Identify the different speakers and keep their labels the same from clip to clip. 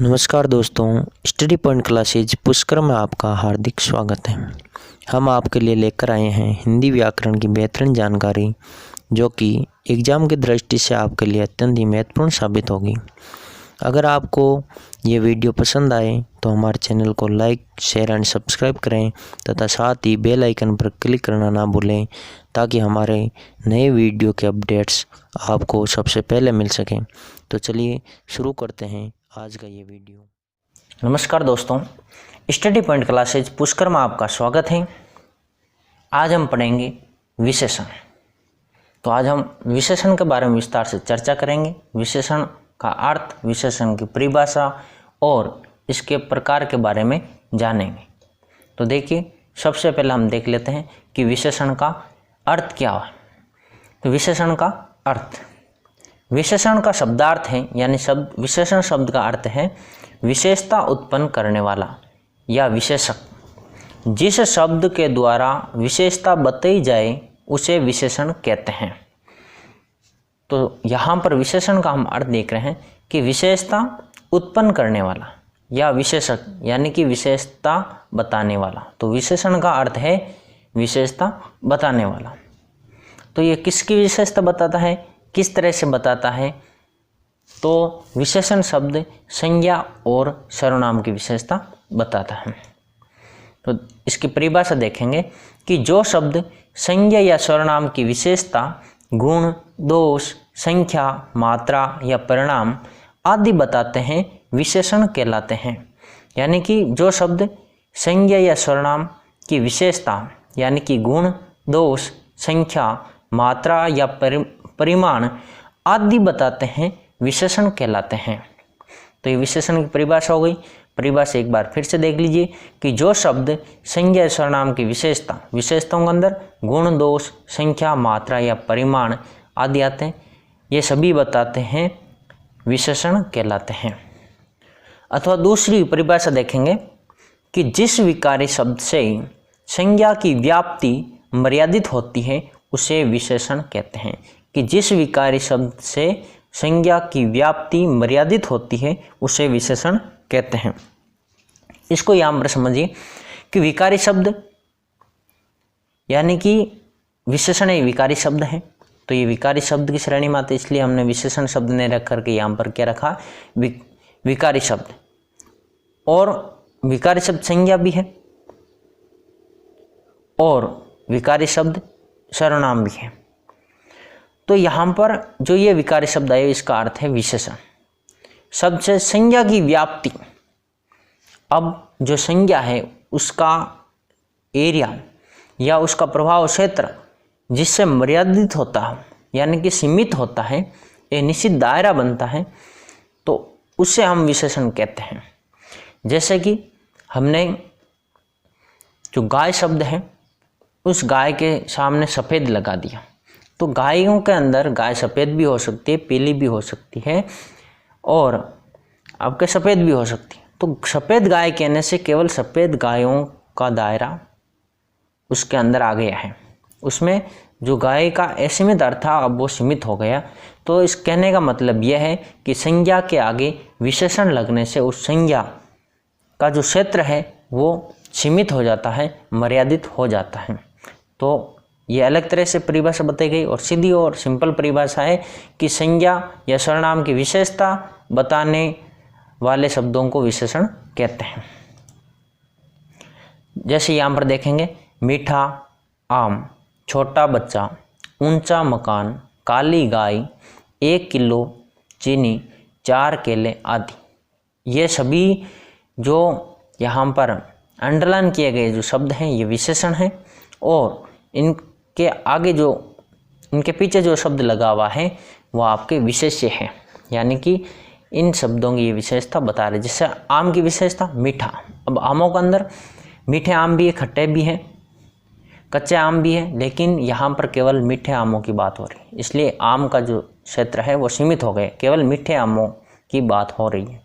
Speaker 1: नमस्कार दोस्तों, study point classes Pushkar में आपका हार्दिक स्वागत है। हम आपके लिए लेकर आए हैं हिंदी व्याकरण की बेहतरीन जानकारी, जो कि एग्ज़ाम की दृष्टि से आपके लिए अत्यंत ही महत्वपूर्ण साबित होगी। अगर आपको ये वीडियो पसंद आए तो हमारे चैनल को लाइक, शेयर एंड सब्सक्राइब करें तथा साथ ही बेल आइकन पर क्लिक करना ना भूलें, ताकि हमारे नए वीडियो के अपडेट्स आपको सबसे पहले मिल सकें। तो चलिए शुरू करते हैं आज का ये वीडियो।
Speaker 2: नमस्कार दोस्तों, स्टडी पॉइंट क्लासेज पुष्कर में आपका स्वागत है। आज हम पढ़ेंगे विशेषण। तो आज हम विशेषण के बारे में विस्तार से चर्चा करेंगे। विशेषण का अर्थ, विशेषण की परिभाषा और इसके प्रकार के बारे में जानेंगे। तो देखिए, सबसे पहले हम देख लेते हैं कि विशेषण का अर्थ क्या है। तो विशेषण का अर्थ, विशेषण का शब्दार्थ है, यानी विशेषण शब्द का अर्थ है विशेषता उत्पन्न करने वाला या विशेषक। जिस शब्द के द्वारा विशेषता बताई जाए उसे विशेषण कहते हैं। तो यहाँ पर विशेषण का हम अर्थ देख रहे हैं कि विशेषता उत्पन्न करने वाला या विशेषक, यानी कि विशेषता बताने वाला। तो विशेषण का अर्थ है विशेषता बताने वाला। तो ये किसकी विशेषता बताता है, किस तरह से बताता है? तो विशेषण शब्द संज्ञा और सर्वनाम की विशेषता बताता है। तो इसकी परिभाषा देखेंगे कि जो शब्द संज्ञा या सर्वनाम की विशेषता, गुण, दोष, संख्या, मात्रा या परिणाम आदि बताते हैं, विशेषण कहलाते हैं। यानी कि जो शब्द संज्ञा या सर्वनाम की विशेषता, यानी कि गुण, दोष, संख्या, मात्रा या परिमाण आदि बताते हैं, विशेषण कहलाते हैं। तो ये विशेषण की परिभाषा हो गई। परिभाषा एक बार फिर से देख लीजिए कि जो शब्द संज्ञा सर्वनाम की विशेषता, विशेषताओं के अंदर गुण, दोष, संख्या, मात्रा या परिमाण आदि आते हैं, ये सभी बताते हैं, विशेषण कहलाते हैं। अथवा दूसरी परिभाषा देखेंगे कि जिस विकारी शब्द से संज्ञा की व्याप्ति मर्यादित होती है उसे विशेषण कहते हैं। कि जिस विकारी शब्द से संज्ञा की व्याप्ति मर्यादित होती है उसे विशेषण कहते हैं। इसको यहाँ पर समझिए कि विकारी शब्द यानी कि विशेषण एक विकारी शब्द है। तो ये विकारी शब्द की श्रेणी में आते, इसलिए हमने विशेषण शब्द ने रख करके यहाँ पर क्या रखा, विकारी शब्द। और विकारी शब्द संज्ञा भी है और विकारी शब्द सर्वनाम भी है। तो यहाँ पर जो ये विकारी शब्द है इसका अर्थ है विशेषण। शब्द से संज्ञा की व्याप्ति, अब जो संज्ञा है उसका एरिया या उसका प्रभाव क्षेत्र जिससे मर्यादित होता है, यानी कि सीमित होता है, एक निश्चित दायरा बनता है, तो उससे हम विशेषण कहते हैं। जैसे कि हमने जो गाय शब्द है उस गाय के सामने सफ़ेद लगा दिया, तो गायों के अंदर गाय सफ़ेद भी हो सकती है, पीली भी हो सकती है और आपके सफ़ेद भी हो सकती है। तो सफ़ेद गाय कहने से केवल सफ़ेद गायों का दायरा उसके अंदर आ गया है, उसमें जो गाय का असीमित अर्थ था अब वो सीमित हो गया। तो इस कहने का मतलब यह है कि संज्ञा के आगे विशेषण लगने से उस संज्ञा का जो क्षेत्र है वो सीमित हो जाता है, मर्यादित हो जाता है। तो ये अलग तरह से परिभाषा बताई गई और सीधी और सिंपल परिभाषा है कि संज्ञा या सर्वनाम की विशेषता बताने वाले शब्दों को विशेषण कहते हैं। जैसे यहाँ पर देखेंगे, मीठा आम, छोटा बच्चा, ऊंचा मकान, काली गाय, 1 किलो चीनी, 4 केले आदि। ये सभी जो यहाँ पर अंडरलाइन किए गए जो शब्द हैं ये विशेषण हैं, और इनके आगे जो, इनके पीछे जो शब्द लगा हुआ है वो आपके विशेष्य हैं, यानी कि इन शब्दों की ये विशेषता बता रहे। जैसे आम की विशेषता मीठा, अब आमों के अंदर मीठे आम भी है, खट्टे भी हैं, कच्चे आम भी है, लेकिन यहाँ पर केवल मीठे आमों की बात हो रही है, इसलिए आम का जो क्षेत्र है वो सीमित हो गए, केवल मीठे आमों की बात हो रही है।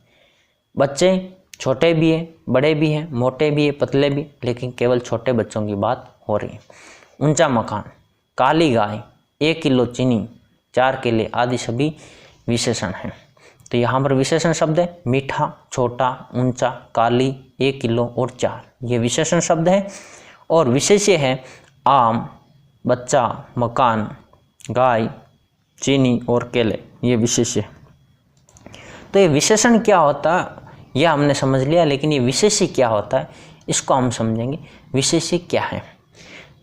Speaker 2: बच्चे छोटे भी हैं, बड़े भी हैं, मोटे भी हैं, पतले भी, लेकिन केवल छोटे बच्चों की बात हो रही है। ऊंचा मकान, काली गाय, 1 किलो चीनी, 4 केले आदि सभी विशेषण हैं। तो यहाँ पर विशेषण शब्द है मीठा, छोटा, ऊंचा, काली, 1 किलो और 4, ये विशेषण शब्द है। और विशेष्य है आम, बच्चा, मकान, गाय, चीनी और केले, ये विशेष्य है। तो ये विशेषण क्या होता है यह हमने समझ लिया, लेकिन ये विशेष्य क्या होता है इसको हम समझेंगे। विशेष्य क्या है?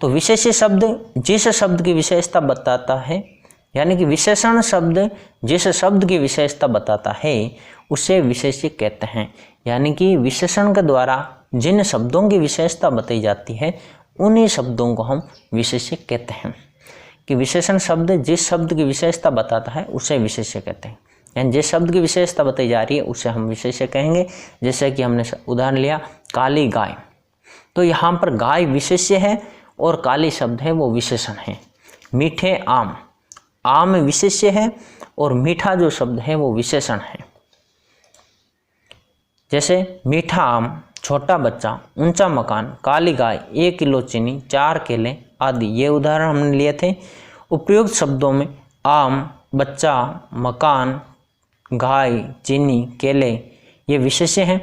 Speaker 2: तो विशेष्य शब्द जिस शब्द की विशेषता बताता है, यानी कि विशेषण शब्द जिस शब्द की विशेषता बताता है उसे विशेष्य कहते हैं। यानी कि विशेषण के द्वारा जिन शब्दों की विशेषता बताई जाती है उन्हीं शब्दों को हम विशेष्य कहते हैं। कि विशेषण शब्द जिस शब्द की विशेषता बताता है उसे विशेष्य कहते हैं, यानी जिस शब्द की विशेषता बताई जा रही है उसे हम विशेष्य कहेंगे। जैसे कि हमने उदाहरण लिया काली गाय, तो यहाँ पर गाय विशेष्य है और काली शब्द है वो विशेषण है। मीठे आम, आम विशेष्य है और मीठा जो शब्द है वो विशेषण है। जैसे मीठा आम, छोटा बच्चा, ऊंचा मकान, काली गाय, 1 किलो चीनी, 4 केले आदि ये उदाहरण हमने लिए थे। उपयुक्त शब्दों में आम, बच्चा, मकान, गाय, चीनी, केले ये विशेष्य हैं,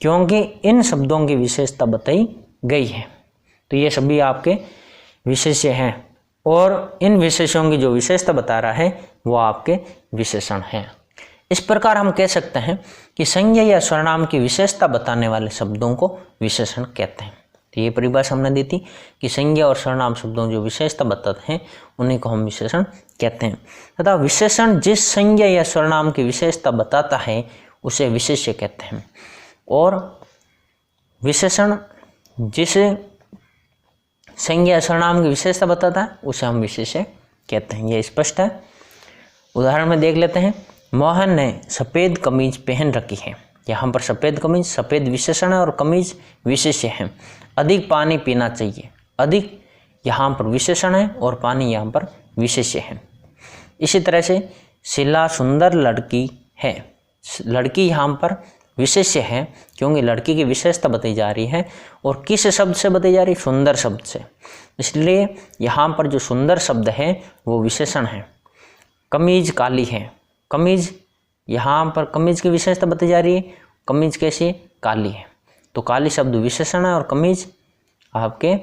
Speaker 2: क्योंकि इन शब्दों की विशेषता बताई गई है। तो ये सभी आपके विशेष्य हैं और इन विशेषों की जो विशेषता बता रहा है वो आपके विशेषण हैं। इस प्रकार हम कह सकते हैं कि संज्ञा या सर्वनाम की विशेषता बताने वाले शब्दों को विशेषण कहते हैं। तो ये परिभाषा हमने दी थी कि संज्ञा और सर्वनाम शब्दों जो विशेषता बताते हैं उन्हीं को हम विशेषण कहते हैं, तथा विशेषण जिस संज्ञा या सर्वनाम की विशेषता बताता है उसे विशेष्य कहते हैं, और विशेषण जिस संज्ञा या सर्वनाम की विशेषता बताता है उसे हम विशेष्य कहते हैं। ये स्पष्ट है। उदाहरण में देख लेते हैं। मोहन ने सफ़ेद कमीज पहन रखी है। यहाँ पर सफ़ेद कमीज, सफ़ेद विशेषण है और कमीज विशेष्य है। अधिक पानी पीना चाहिए, अधिक यहाँ पर विशेषण है और पानी यहाँ पर विशेष्य है। इसी तरह से शीला सुंदर लड़की है, लड़की यहाँ पर विशेष्य है क्योंकि लड़की की विशेषता बताई जा रही है और किस शब्द से बताई जा रही है? सुंदर शब्द से, इसलिए यहाँ पर जो सुंदर शब्द है वो विशेषण है। कमीज काली है, कमीज यहाँ पर कमीज की विशेषता बताई जा रही है, कमीज कैसी है? काली है, तो काली शब्द विशेषण है और कमीज आपके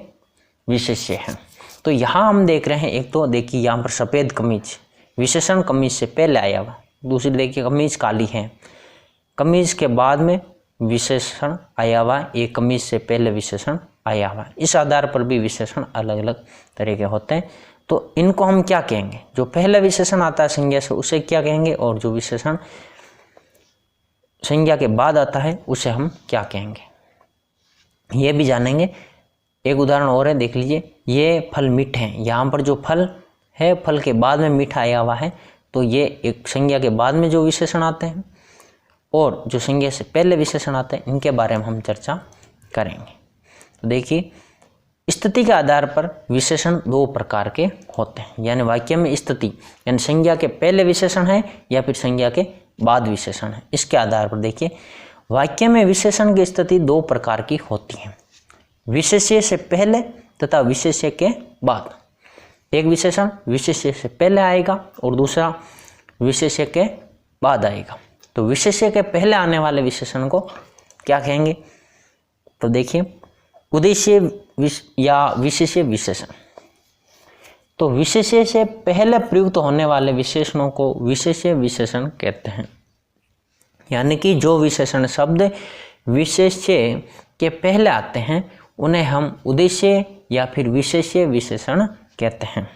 Speaker 2: विशेष्य है। तो यहाँ हम देख रहे हैं, एक तो देखिए यहाँ पर सफ़ेद कमीज विशेषण कमीज से पहले आया हुआ, दूसरी देखिए कमीज काली है, कमीज के बाद में विशेषण आया हुआ, एक कमीज से पहले विशेषण आया हुआ। इस आधार पर भी विशेषण अलग अलग तरह के होते हैं। तो इनको हम क्या कहेंगे? जो पहला विशेषण आता है संज्ञा से उसे क्या कहेंगे, और जो विशेषण संज्ञा के बाद आता है उसे हम क्या कहेंगे, ये भी जानेंगे। एक उदाहरण और है, देख लीजिए। ये फल मीठे हैं, यहाँ पर जो फल है फल के बाद में मीठा आया हुआ है, तो ये एक संज्ञा के बाद में जो विशेषण आते हैं और जो संज्ञा से पहले विशेषण आते हैं इनके बारे में हम चर्चा करेंगे। तो देखिए, स्थिति के आधार पर विशेषण 2 प्रकार के होते हैं, यानी वाक्य में स्थिति यानी संज्ञा के पहले विशेषण है या फिर संज्ञा के बाद विशेषण है। इसके आधार पर देखिए, वाक्य में विशेषण की स्थिति 2 प्रकार की होती है, विशेष्य से पहले तथा विशेष्य के बाद। एक विशेषण विशेष्य से पहले आएगा और दूसरा विशेष्य के बाद आएगा। तो विशेष्य के पहले आने वाले विशेषण को क्या कहेंगे? तो देखिए, उद्देश्य या विशेष्य विशेषण। तो विशेष्य से पहले प्रयुक्त होने वाले विशेषणों को विशेष्य विशेषण कहते हैं, यानी कि जो विशेषण शब्द विशेष्य के पहले आते हैं उन्हें हम उद्देश्य या फिर विशेष्य विशेषण कहते हैं।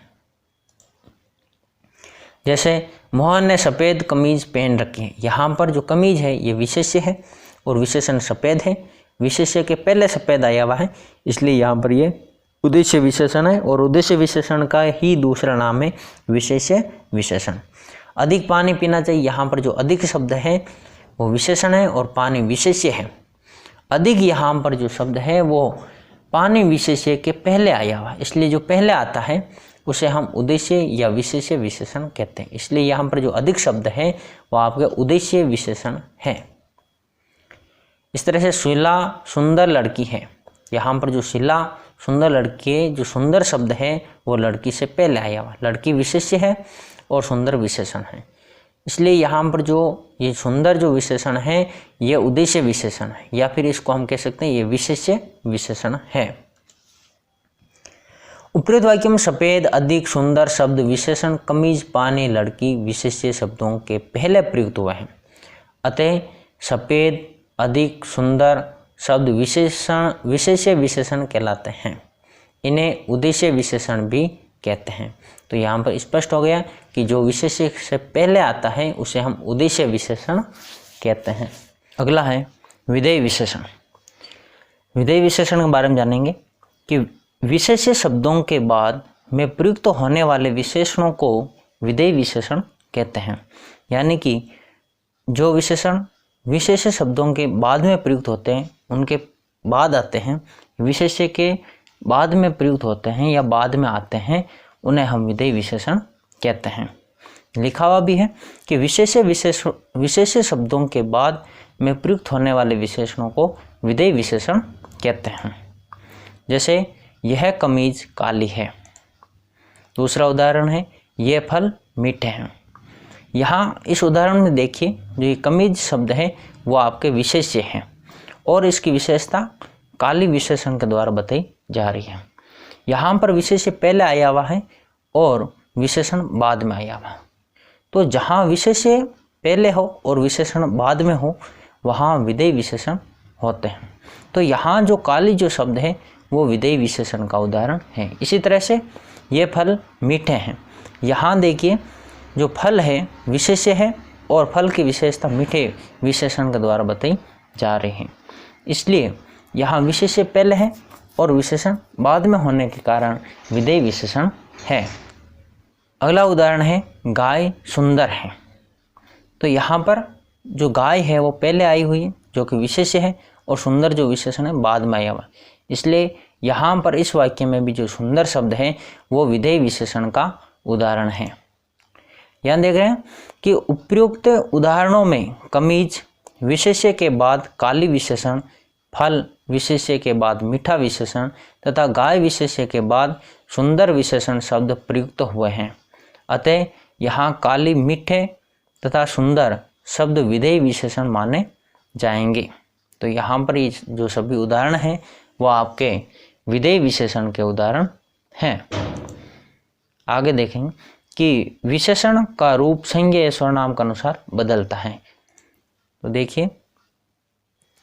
Speaker 2: जैसे मोहन ने सफ़ेद कमीज पहन रखी है, यहाँ पर जो कमीज है ये विशेष्य है और विशेषण सफ़ेद है। विशेष्य के पहले सफ़ेद आया हुआ है, इसलिए यहाँ पर ये उद्देश्य विशेषण है और उद्देश्य विशेषण का ही दूसरा नाम है विशेष्य विशेषण। अधिक पानी पीना चाहिए, यहाँ पर जो अधिक शब्द है वो विशेषण है और पानी विशेष्य है। अधिक यहाँ पर जो शब्द है वो पानी विशेष्य के पहले आया हुआ, इसलिए जो पहले आता है उसे हम उद्देश्य या विशेष्य विशेषण कहते हैं। इसलिए यहाँ पर जो अधिक शब्द है वो आपके उद्देश्य विशेषण है। इस तरह से शीला सुंदर लड़की है, यहाँ पर जो शीला सुंदर लड़की है, जो सुंदर शब्द है वो लड़की से पहले आया हुआ, लड़की विशेष्य है और सुंदर विशेषण है। इसलिए यहाँ पर जो ये सुंदर जो विशेषण है ये उद्देश्य विशेषण है, या फिर इसको हम कह सकते हैं ये विशेष्य विशेषण है। उपरोक्त वाक्य में सफेद अधिक सुंदर शब्द विशेषण कमीज पानी लड़की विशेष्य शब्दों के पहले प्रयुक्त हुए हैं, अतः सफेद अधिक सुंदर शब्द विशेष्य विशेषण कहलाते हैं। इन्हें उद्देश्य विशेषण भी कहते हैं। तो यहाँ पर स्पष्ट हो गया कि जो विशेष्य से पहले आता है उसे हम उद्देश्य विशेषण कहते हैं। अगला है विधेय विशेषण। विधेय विशेषण के बारे में जानेंगे कि विशेष्य शब्दों के बाद में प्रयुक्त होने वाले विशेषणों को विधेय विशेषण कहते हैं। यानी कि जो विशेषण विशेष्य शब्दों के बाद में प्रयुक्त होते हैं, उनके बाद आते हैं, विशेष्य के बाद में प्रयुक्त होते हैं या बाद में आते हैं, उन्हें हम विधेय विशेषण कहते हैं। लिखा हुआ भी है कि विशेष्य शब्दों के बाद में प्रयुक्त होने वाले विशेषणों को विधेय विशेषण कहते हैं। जैसे यह कमीज काली है। दूसरा उदाहरण है ये फल मीठे हैं। यहाँ इस उदाहरण में देखिए जो ये कमीज शब्द है वो आपके विशेष्य हैं और इसकी विशेषता काली विशेषण के द्वारा बताई जा रही है। यहाँ पर विशेष्य पहले आया हुआ है और विशेषण बाद में आया हुआ। तो जहाँ विशेष्य पहले हो और विशेषण बाद में हो वहाँ विधेय विशेषण होते हैं। तो यहाँ जो काली जो शब्द है वो विधेय विशेषण का उदाहरण है। इसी तरह से ये फल मीठे हैं। यहाँ देखिए जो फल है विशेष्य है और फल की विशेषता मीठे विशेषण के द्वारा बताई जा रही है। इसलिए यहाँ विशेष्य पहले है और विशेषण बाद में होने के कारण विधेय विशेषण है। अगला उदाहरण है गाय सुंदर है। तो यहाँ पर जो गाय है वो पहले आई हुई है जो कि विशेष्य है और सुंदर जो विशेषण है बाद में आया हुआ। इसलिए यहाँ पर इस वाक्य में भी जो सुंदर शब्द है वो विधेय विशेषण का उदाहरण है। यहाँ देख रहे हैं कि उपयुक्त उदाहरणों में कमीज विशेष्य के बाद काली विशेषण, फल विशेष्य के बाद मीठा विशेषण तथा गाय विशेष्य के बाद सुंदर विशेषण शब्द प्रयुक्त हुए हैं। अतः यहाँ काली, मीठे तथा सुंदर शब्द विधेय विशेषण माने जाएंगे। तो यहाँ पर ये जो सभी उदाहरण हैं वो आपके विधेय विशेषण के उदाहरण हैं। आगे देखेंगे कि विशेषण का रूप संज्ञा या सर्वनाम के अनुसार बदलता है। तो देखिए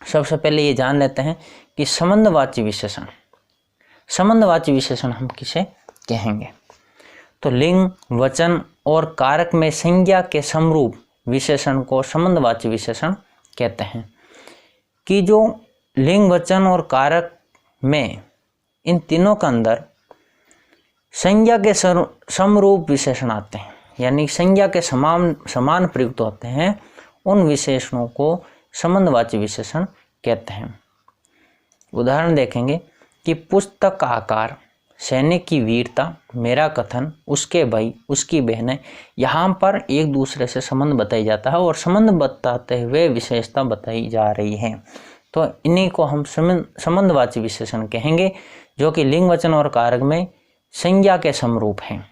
Speaker 2: सबसे पहले ये जान लेते हैं कि संबंधवाची विशेषण। संबंधवाची विशेषण हम किसे कहेंगे? तो लिंग, वचन और कारक में संज्ञा के समरूप विशेषण को संबंधवाची विशेषण कहते हैं। कि जो लिंग, वचन और कारक में इन तीनों के अंदर संज्ञा के समरूप विशेषण आते हैं, यानी संज्ञा के समान प्रयुक्त होते हैं, उन विशेषणों को संबंधवाची विशेषण कहते हैं। उदाहरण देखेंगे कि पुस्तक का आकार, सैनिक की वीरता, मेरा कथन, उसके भाई, उसकी बहनें, यहाँ पर एक दूसरे से संबंध बताया जाता है और संबंध बताते हुए विशेषता बताई जा रही है। तो इन्हीं को हम संबंधवाची विशेषण कहेंगे जो कि लिंग, वचन और कारक में संज्ञा के समरूप हैं,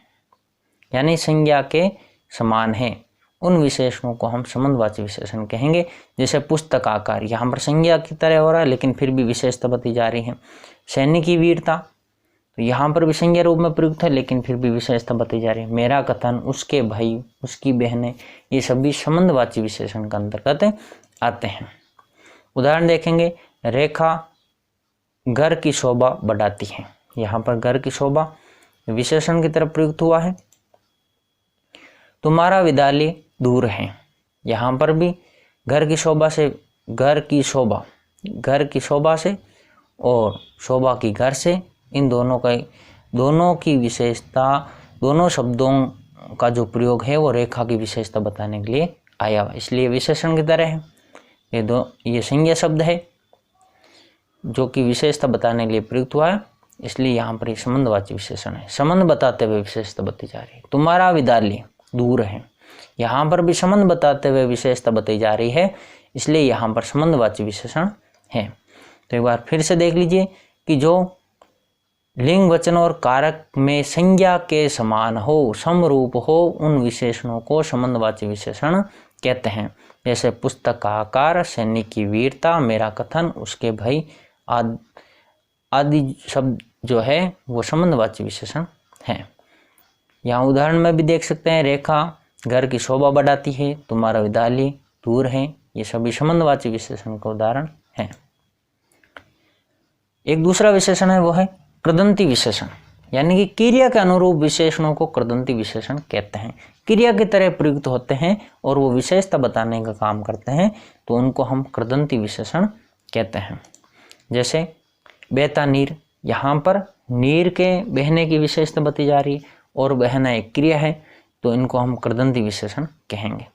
Speaker 2: यानी संज्ञा के समान है। उन विशेषणों को हम संबंधवाची विशेषण कहेंगे। जैसे पुस्तक आकार, यहाँ पर संज्ञा की तरह हो रहा है लेकिन फिर भी विशेषता बताई जा रही है। सैनिक की वीरता, तो यहाँ पर भी संज्ञा रूप में प्रयुक्त है लेकिन फिर भी विशेषता बताई जा रही है। मेरा कथन, उसके भाई, उसकी बहनें, ये सभी संबंधवाची विशेषण के अंतर्गत आते हैं। उदाहरण देखेंगे, रेखा घर की शोभा बढ़ाती है। यहाँ पर घर की शोभा विशेषण की तरफ प्रयुक्त हुआ है। तुम्हारा विद्यालय दूर है, यहाँ पर भी घर की शोभा से, घर की शोभा से और शोभा की घर से, इन दोनों की विशेषता, दोनों शब्दों का जो प्रयोग है वो रेखा की विशेषता बताने के लिए आया हुआ, इसलिए विशेषण की तरह है। ये संज्ञा शब्द है जो कि विशेषता बताने के लिए प्रयुक्त हुआ है, इसलिए यहाँ पर ये संबंधवाची विशेषण है। संबंध बताते हुए विशेषता बताई जा रही है। तुम्हारा विद्यालय दूर है, यहाँ पर भी संबंध बताते हुए विशेषता बताई जा रही है, इसलिए यहाँ पर संबंधवाची विशेषण है। तो एक बार फिर से देख लीजिए कि जो लिंग वचन और कारक में संज्ञा के समान हो, समरूप हो, उन विशेषणों को संबंधवाची विशेषण कहते हैं। जैसे पुस्तक का आकार, सैनिक की वीरता, मेरा कथन, उसके भय आदि शब्द जो है वो संबंधवाची विशेषण हैं। यहाँ उदाहरण में भी देख सकते हैं, रेखा घर की शोभा बढ़ाती है, तुम्हारा विद्यालय दूर है, ये सभी संबंधवाची विशेषण का उदाहरण हैं। एक दूसरा विशेषण है वो है कृदंती विशेषण, यानी कि क्रिया के अनुरूप विशेषणों को कृदंती विशेषण कहते हैं। क्रिया की तरह प्रयुक्त होते हैं और वो विशेषता बताने का काम करते हैं, तो उनको हम कृदंती विशेषण कहते हैं। जैसे बहता नीर, यहाँ पर नीर के बहने की विशेषता बताई जा रही है और बहना एक क्रिया है, तो इनको हम कृदंती विशेषण कहेंगे।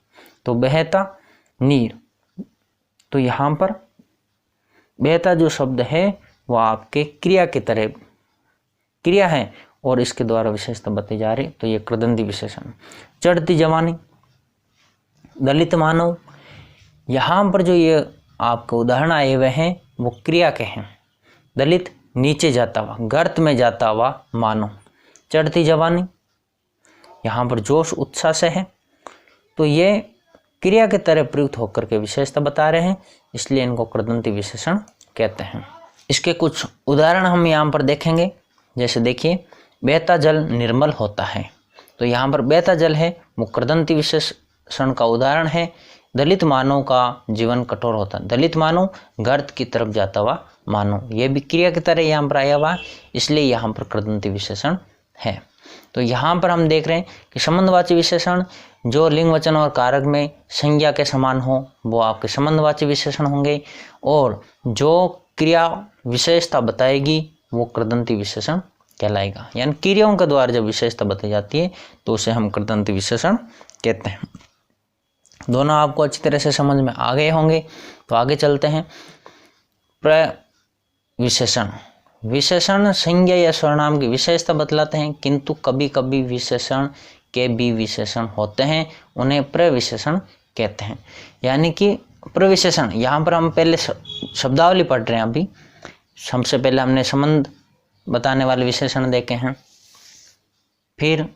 Speaker 2: तो बहता नीर, तो यहाँ पर बहता जो शब्द है वो आपके क्रिया की तरह क्रिया है और इसके द्वारा विशेषता बताई जा रही, तो ये कृदंती विशेषण। चढ़ती जवानी, दलित मानव, यहाँ पर जो ये आपका उदाहरण आए हुए हैं वो क्रिया के हैं। दलित नीचे जाता हुआ, गर्त में जाता हुआ मानव। चढ़ती जवानी, यहाँ पर जोश उत्साह से है, तो ये क्रिया के तरह प्रयुक्त होकर के विशेषता बता रहे हैं, इसलिए इनको कृदंती विशेषण कहते हैं। इसके कुछ उदाहरण हम यहाँ पर देखेंगे। जैसे देखिए, बहता जल निर्मल होता है, तो यहाँ पर बहता जल है वो कृदंती विशेषण का उदाहरण है। दलित मानव का जीवन कठोर होता है, दलित मानव गर्त की तरफ जाता हुआ मानव, ये भी क्रिया की तरह यहाँ पर आया हुआ, इसलिए यहाँ पर कृदंती विशेषण है। तो यहाँ पर हम देख रहे हैं कि संबंधवाची विशेषण जो लिंग वचन और कारक में संज्ञा के समान हो वो आपके संबंधवाची विशेषण होंगे, और जो क्रिया विशेषता बताएगी वो कृदंती विशेषण कहलाएगा। यानी क्रियाओं के द्वारा जब विशेषता बताई जाती है तो उसे हम कृदंती विशेषण कहते हैं। दोनों आपको अच्छी तरह से समझ में आ गए होंगे, तो आगे चलते हैं। प्रविशेषण, विशेषण संज्ञा या सर्वनाम की विशेषता बतलाते हैं, किंतु कभी कभी विशेषण के भी विशेषण होते हैं, उन्हें प्रविशेषण कहते हैं। यानी कि प्रविशेषण, यहाँ पर हम पहले शब्दावली पढ़ रहे हैं। अभी सबसे पहले हमने संबंध बताने वाले विशेषण देखे हैं, फिर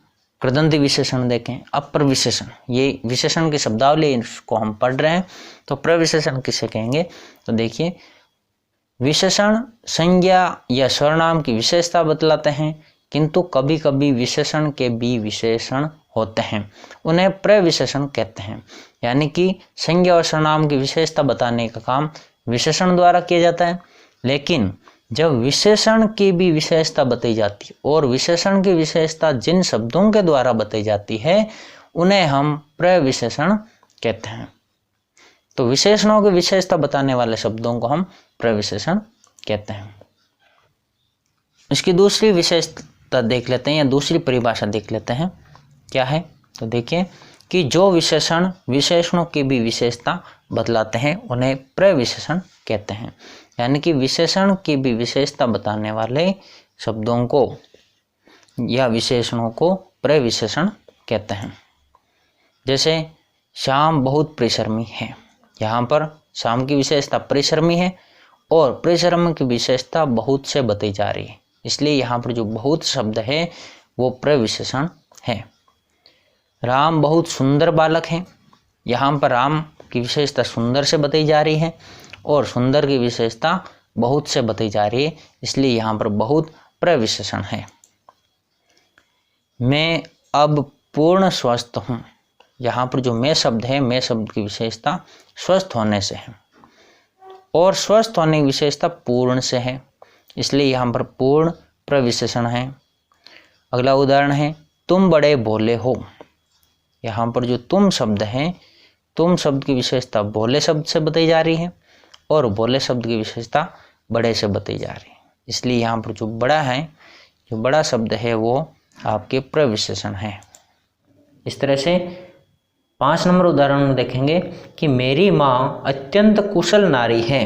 Speaker 2: कृदंती विशेषण देखें, अब प्रविशेषण, ये विशेषण की शब्दावली इसको हम पढ़ रहे हैं। तो प्रविशेषण किसे कहेंगे, तो देखिए, विशेषण संज्ञा या सर्वनाम की विशेषता बतलाते हैं, किंतु कभी कभी विशेषण के भी विशेषण होते हैं, उन्हें प्रविशेषण कहते हैं। यानी कि संज्ञा और सर्वनाम की विशेषता बताने का काम विशेषण द्वारा किया जाता है, लेकिन जब विशेषण की भी विशेषता बताई जाती है और विशेषण की विशेषता जिन शब्दों के द्वारा बताई जाती है उन्हें हम प्रविशेषण कहते हैं। तो विशेषणों की विशेषता बताने वाले शब्दों को हम प्रविशेषण कहते हैं। इसकी दूसरी विशेषता देख लेते हैं या दूसरी परिभाषा देख लेते हैं, क्या है, तो देखिए कि जो विशेषण विशेषणों की भी विशेषता बतलाते हैं उन्हें प्रविशेषण कहते हैं। यानी कि विशेषण की भी विशेषता बताने वाले शब्दों को या विशेषणों को प्रविशेषण कहते हैं। जैसे श्याम बहुत परिश्रमी है, यहाँ पर श्याम की विशेषता परिश्रमी है और परिश्रम की विशेषता बहुत से बताई जा रही है, इसलिए यहाँ पर जो बहुत शब्द है वो प्रविशेषण है। राम बहुत सुंदर बालक है, यहाँ पर राम की विशेषता सुंदर से बताई जा रही है और सुंदर की विशेषता बहुत से बताई जा रही है, इसलिए यहाँ पर बहुत प्रविशेषण है। मैं अब पूर्ण स्वस्थ हूँ, यहाँ पर जो मैं शब्द है, मैं शब्द की विशेषता स्वस्थ होने से है और स्वस्थ होने की विशेषता पूर्ण से है, इसलिए यहाँ पर पूर्ण प्रविशेषण है। अगला उदाहरण है, तुम बड़े भोले हो, यहाँ पर जो तुम शब्द है, तुम शब्द की विशेषता भोले शब्द से बताई जा रही है और भोले शब्द की विशेषता बड़े से बताई जा रही है, इसलिए यहाँ पर जो बड़ा है, जो बड़ा शब्द है वो आपके प्रविशेषण है। इस तरह से 5 नंबर उदाहरण में देखेंगे कि मेरी माँ अत्यंत कुशल नारी है,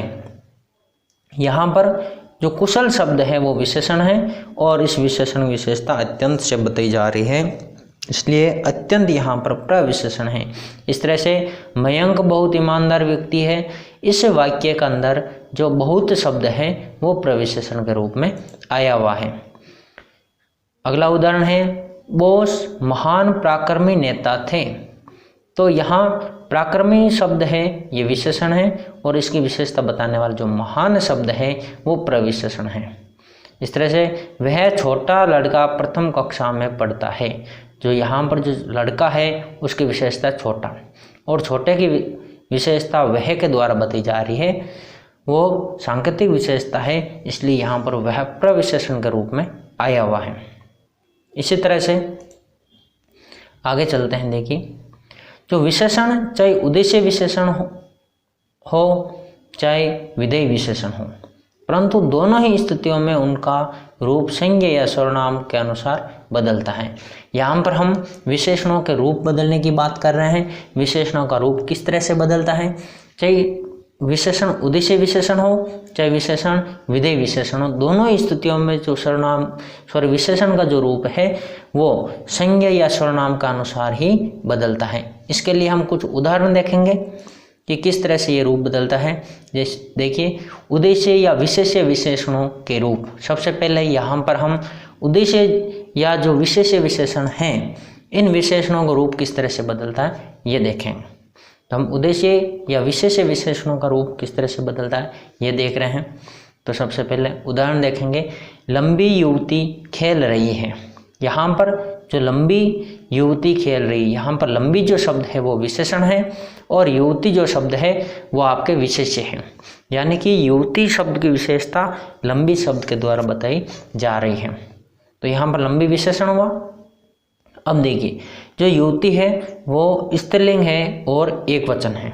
Speaker 2: यहाँ पर जो कुशल शब्द है वो विशेषण है और इस विशेषण विशेषता अत्यंत से बताई जा रही है, इसलिए अत्यंत यहाँ पर प्रविशेषण है। इस तरह से मयंक बहुत ईमानदार व्यक्ति है, इस वाक्य के अंदर जो बहुत शब्द है वो प्रविशेषण के रूप में आया हुआ है। अगला उदाहरण है बोस महान पराक्रमी नेता थे। तो यहाँ पराक्रमी शब्द है ये विशेषण है और इसकी विशेषता बताने वाला जो महान शब्द है वो प्रविशेषण है। इस तरह से वह छोटा लड़का प्रथम कक्षा में पढ़ता है। जो यहाँ पर जो लड़का है उसकी विशेषता छोटा और छोटे की विशेषता वह के द्वारा बताई जा रही है, वो सांकेतिक विशेषता है, इसलिए यहाँ पर वह प्रविशेषण के रूप में आया हुआ है। इसी तरह से आगे चलते हैं। देखिए जो विशेषण चाहे उद्देश्य विशेषण हो चाहे विधेय विशेषण हो, परंतु दोनों ही स्थितियों में उनका रूप संज्ञा या सर्वनाम के अनुसार बदलता है। यहाँ पर हम विशेषणों के रूप बदलने की बात कर रहे हैं। विशेषणों का रूप किस तरह से बदलता है, चाहे विशेषण उद्देश्य विशेषण हो चाहे विशेषण विधेय विशेषण हो, दोनों ही स्थितियों में जो विशेषण का जो रूप है वो संज्ञा या सर्वनाम का अनुसार ही बदलता है। इसके लिए हम कुछ उदाहरण देखेंगे कि किस तरह से ये रूप बदलता है। जैसे देखिए उद्देश्य या विशेष्य विशेषणों के रूप। सबसे पहले यहाँ पर हम उद्देश्य या जो विशेष्य विशेषण हैं इन विशेषणों का रूप किस तरह से बदलता है ये देखेंगे। तो हम उद्देश्य या विशेष्य विशेषणों का रूप किस तरह से बदलता है ये देख रहे हैं। तो सबसे पहले उदाहरण देखेंगे, लंबी युवती खेल रही है। यहाँ पर जो लंबी युवती खेल रही है, यहाँ पर लंबी जो शब्द है वो विशेषण है और युवती जो शब्द है वो आपके विशेष्य है। यानी कि युवती शब्द की विशेषता लंबी शब्द के द्वारा बताई जा रही है। तो यहाँ पर लंबी विशेषण हुआ। अब देखिए जो युवती है वो स्त्रीलिंग है और एक वचन है।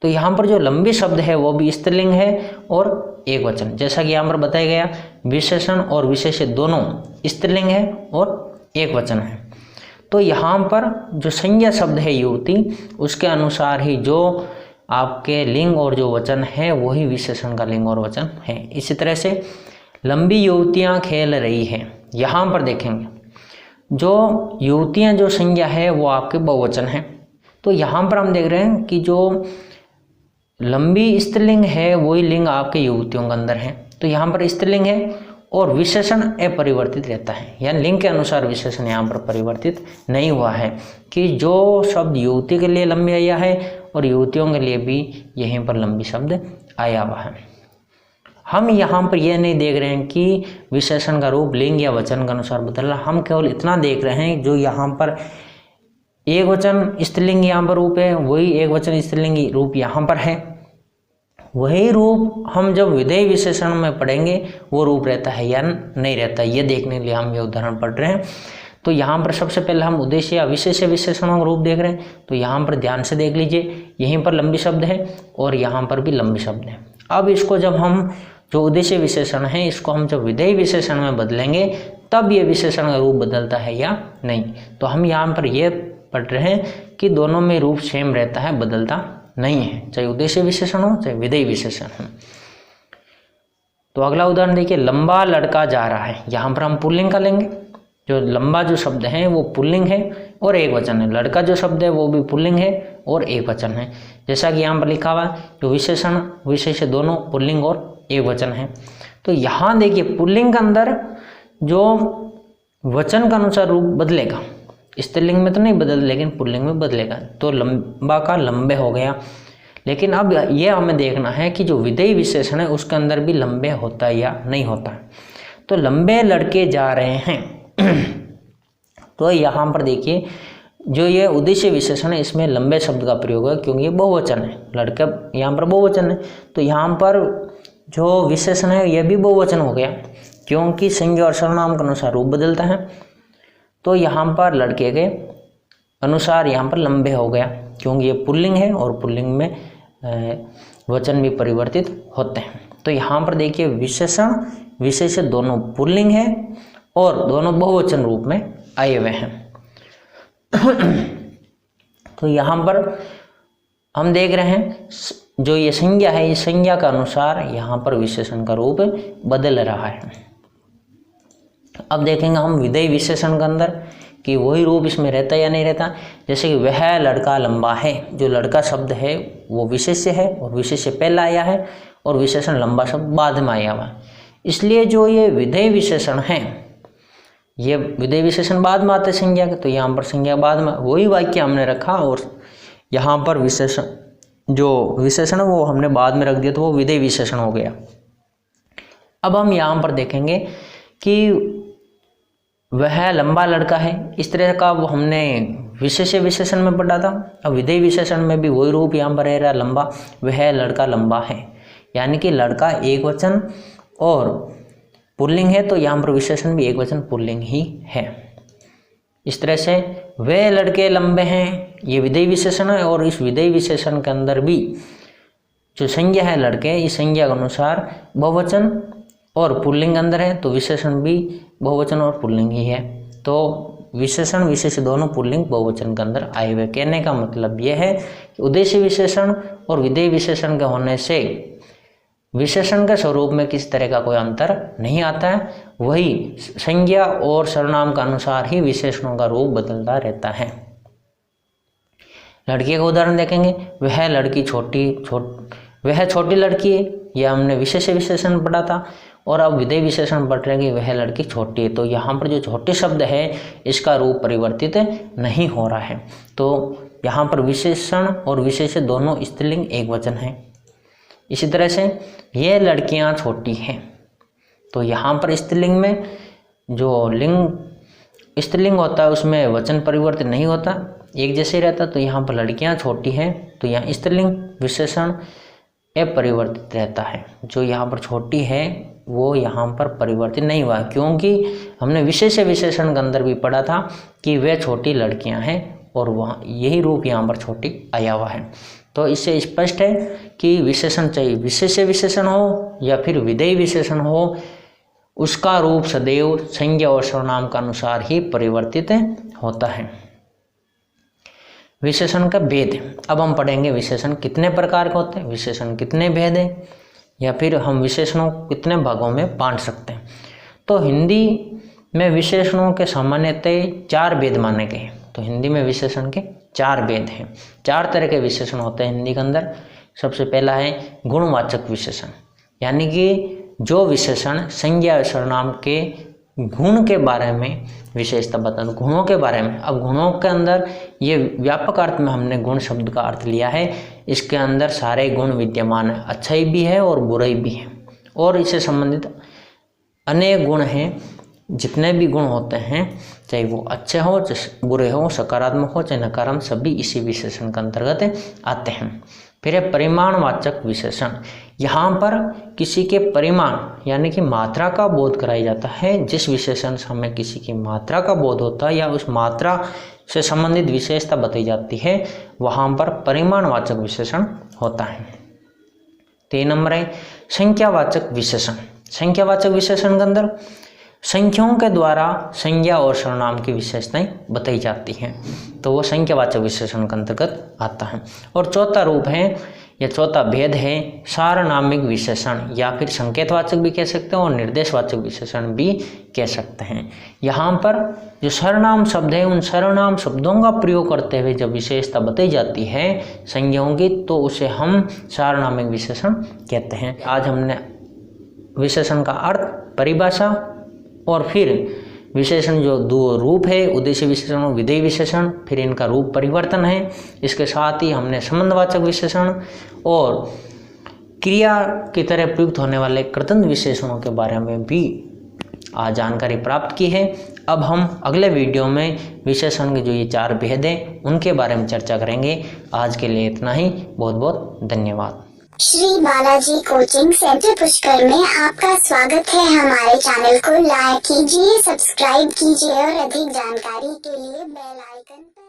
Speaker 2: तो यहाँ पर जो लंबी शब्द है वो भी स्त्रीलिंग है और एक वचन। जैसा कि यहाँ पर बताया गया विशेषण और विशेष्य दोनों स्त्रीलिंग है और एक वचन है। तो यहाँ पर जो संज्ञा शब्द है युवती उसके अनुसार ही जो आपके लिंग और जो वचन है वही विशेषण का लिंग और वचन है। इसी तरह से लंबी युवतियाँ खेल रही है, यहाँ पर देखेंगे जो युवतियाँ जो संज्ञा है वो आपके बहुवचन है। तो यहाँ पर हम देख रहे हैं कि जो लंबी स्त्रीलिंग है वही लिंग आपके युवतियों के अंदर है। तो यहाँ पर स्त्रीलिंग है और विशेषण अपरिवर्तित रहता है, यानी लिंग के अनुसार विशेषण यहाँ पर परिवर्तित नहीं हुआ है कि जो शब्द युवती के लिए लंबी आया है और युवतियों के लिए भी यहीं पर लंबी शब्द आया हुआ है। हम यहाँ पर यह नहीं देख रहे हैं कि विशेषण का रूप लिंग या वचन के अनुसार बदल रहा, हम केवल इतना देख रहे हैं जो यहाँ पर एक वचन स्त्रीलिंग यहाँ पर रूप है वही एक वचन स्त्रीलिंग रूप यहाँ पर है, वही रूप हम जब विधेय विशेषण में पढ़ेंगे वो रूप रहता है या नहीं रहता, ये देखने के लिए हम ये उदाहरण पढ़ रहे हैं। तो यहाँ पर सबसे पहले हम उद्देश्य या विशेष्य विशेषणों का रूप देख रहे हैं। तो यहाँ पर ध्यान से देख लीजिए, यहीं पर लंबी शब्द है और यहाँ पर भी लंबी शब्द है। अब इसको जब हम जो उद्देश्य विशेषण है इसको हम जब विधेय विशेषण में बदलेंगे तब ये विशेषण का रूप बदलता है या नहीं। तो हम यहाँ पर ये पढ़ रहे हैं कि दोनों में रूप सेम रहता है, बदलता नहीं है, चाहे उद्देश्य विशेषण हो चाहे विधेय विशेषण हो। तो अगला उदाहरण देखिए, लंबा लड़का जा रहा है। यहाँ पर हम पुल्लिंग का लेंगे। जो लंबा जो शब्द है वो पुल्लिंग है और एक वचन है, लड़का जो शब्द है वो भी पुल्लिंग है और एक वचन है। जैसा कि यहाँ पर लिखा हुआ है जो विशेषण विशेष्य दोनों पुल्लिंग और एक वचन है। तो यहाँ देखिए पुल्लिंग के अंदर जो वचन का अनुसार रूप बदलेगा, स्त्रीलिंग में तो नहीं बदल लेकिन पुल्लिंग में बदलेगा। तो लंबा का लंबे हो गया। लेकिन अब यह हमें देखना है कि जो विधेय विशेषण है उसके अंदर भी लंबे होता है या नहीं होता है। तो लंबे लड़के जा रहे हैं तो यहाँ पर देखिए जो ये उद्देश्य विशेषण है इसमें लंबे शब्द का प्रयोग है क्योंकि ये बहुवचन है, लड़का यहाँ पर बहुवचन है। तो यहाँ पर जो विशेषण है यह भी बहुवचन हो गया क्योंकि संज्ञा और सर्वनाम के अनुसार रूप बदलता है। तो यहाँ पर लड़के के अनुसार यहाँ पर लंबे हो गया क्योंकि ये पुल्लिंग है और पुल्लिंग में वचन भी परिवर्तित होते हैं। तो यहाँ पर देखिए विशेषण विशेष्य दोनों पुल्लिंग है और दोनों बहुवचन रूप में आए हुए हैं। तो यहाँ पर हम देख रहे हैं जो ये संज्ञा है, इस संज्ञा का अनुसार यहाँ पर विशेषण का रूप बदल रहा है। अब देखेंगे हम विधेय विशेषण के अंदर कि वही रूप इसमें रहता है या नहीं रहता। जैसे कि वह लड़का लंबा है, जो लड़का शब्द है वो विशेष्य है और विशेष्य पहला आया है और विशेषण लंबा शब्द बाद में आया हुआ है। इसलिए जो ये विधेय विशेषण है ये विधेय विशेषण बाद में आते संज्ञा के, तो यहाँ पर संज्ञा बाद में, वही वाक्य हमने रखा और यहाँ पर विशेषण जो विशेषण है वो हमने बाद में रख दिया, तो वो विधेय विशेषण हो गया। अब हम यहाँ पर देखेंगे कि वह लंबा लड़का है, इस तरह का वो हमने विशेष्य विशेषण में पढ़ा था। अब विधेय विशेषण में भी वही रूप यहाँ पर रह रहा, लंबा, वह लड़का लंबा है, यानी कि लड़का एक वचन और पुल्लिंग है, तो यहाँ पर विशेषण भी एक वचन पुल्लिंग ही है। इस तरह से वे लड़के लंबे हैं, ये विधेय विशेषण है, और इस विधेय विशेषण के अंदर भी जो संज्ञा है लड़के, इस संज्ञा के अनुसार बहुवचन और पुल्लिंग अंदर है, तो विशेषण भी बहुवचन और पुल्लिंग ही है। तो विशेषण विशेष दोनों पुल्लिंग बहुवचन के अंदर आए हुए। कहने का मतलब यह है कि उद्देश्य विशेषण और विधेय विशेषण के होने से विशेषण के स्वरूप में किसी तरह का कोई अंतर नहीं आता है, वही संज्ञा और सर्वनाम के अनुसार ही विशेषणों का रूप बदलता रहता है। लड़की का उदाहरण देखेंगे, वह छोटी लड़की है, यह हमने विशेष विशेषण पढ़ा था, और अब विधेय विशेषण पढ़ रहे हैं कि वह लड़की छोटी है, तो यहाँ पर जो छोटे शब्द है इसका रूप परिवर्तित नहीं हो रहा है, तो यहाँ पर विशेषण और विशेष्य दोनों स्त्रीलिंग एक वचन है। इसी तरह से ये लड़कियाँ छोटी हैं, तो यहाँ पर स्त्रीलिंग में जो लिंग स्त्रीलिंग होता है उसमें वचन परिवर्तित नहीं होता, एक जैसे रहता, तो यहाँ पर लड़कियाँ छोटी हैं, तो यहाँ स्त्रीलिंग विशेषण अपरिवर्तित रहता है। जो यहाँ पर छोटी है वो यहाँ पर परिवर्तित नहीं हुआ, क्योंकि हमने विशेष विशेषण के अंदर भी पढ़ा था कि वे छोटी लड़कियाँ हैं, और वहाँ यही रूप यहाँ पर छोटी आया हुआ है। तो इससे स्पष्ट है कि विशेषण चाहे विशेष विशेषण हो या फिर विधेय विशेषण हो, उसका रूप सदैव संज्ञा और सर्वनाम के अनुसार ही परिवर्तित होता है। विशेषण का भेद, अब हम पढ़ेंगे विशेषण कितने प्रकार के होते हैं, विशेषण कितने भेद हैं, या फिर हम विशेषणों को कितने भागों में बांट सकते हैं। तो हिंदी में विशेषणों के सामान्यतः 4 भेद माने गए। तो हिंदी में विशेषण के 4 भेद हैं, 4 तरह के विशेषण होते हैं हिंदी के अंदर। सबसे पहला है गुणवाचक विशेषण, यानी कि जो विशेषण संज्ञा सर्वनाम के गुण के बारे में विशेषता बताते, गुणों के बारे में। अब गुणों के अंदर ये व्यापक अर्थ में हमने गुण शब्द का अर्थ लिया है, इसके अंदर सारे गुण विद्यमान है, अच्छाई भी है और बुराई भी है, और इससे संबंधित अनेक गुण हैं। जितने भी गुण होते हैं, चाहे वो अच्छे हो चाहे बुरे हो, सकारात्मक हो चाहे नकारात्मक, सभी इसी विशेषण के अंतर्गत आते हैं। फिर है परिमाणवाचक विशेषण, यहाँ पर किसी के परिमाण यानी कि मात्रा का बोध कराया जाता है। जिस विशेषण से हमें किसी की मात्रा का बोध होता है या उस मात्रा से संबंधित विशेषता बताई जाती है, वहाँ पर परिमाणवाचक विशेषण होता है। 3 नंबर है संख्यावाचक विशेषण। संख्यावाचक विशेषण के अंदर संख्याओं के द्वारा संज्ञा और सर्वनाम की विशेषताएं बताई जाती हैं, तो वो संख्यावाचक विशेषण के अंतर्गत आता है। और चौथा रूप है या चौथा भेद है सारनामिक विशेषण, या फिर संकेतवाचक भी कह सकते हैं और निर्देशवाचक विशेषण भी कह सकते हैं। यहाँ पर जो सर्वनाम शब्द है, उन सर्वनाम शब्दों का प्रयोग करते हुए जब विशेषता बताई जाती है संज्ञाओं की, तो उसे हम सारनामिक विशेषण कहते हैं। आज हमने विशेषण का अर्थ, परिभाषा और फिर विशेषण जो 2 रूप है, उद्देश्य विशेषण और विधेय विशेषण, फिर इनका रूप परिवर्तन है। इसके साथ ही हमने संबंधवाचक विशेषण और क्रिया की तरह प्रयुक्त होने वाले कृतंत विशेषणों के बारे में भी आज जानकारी प्राप्त की है। अब हम अगले वीडियो में विशेषण के जो ये 4 भेद हैं उनके बारे में चर्चा करेंगे। आज के लिए इतना ही, बहुत बहुत धन्यवाद।
Speaker 3: श्री बालाजी कोचिंग सेंटर पुष्कर में आपका स्वागत है। हमारे चैनल को लाइक कीजिए, सब्सक्राइब कीजिए और अधिक जानकारी के लिए बेल आइकन पर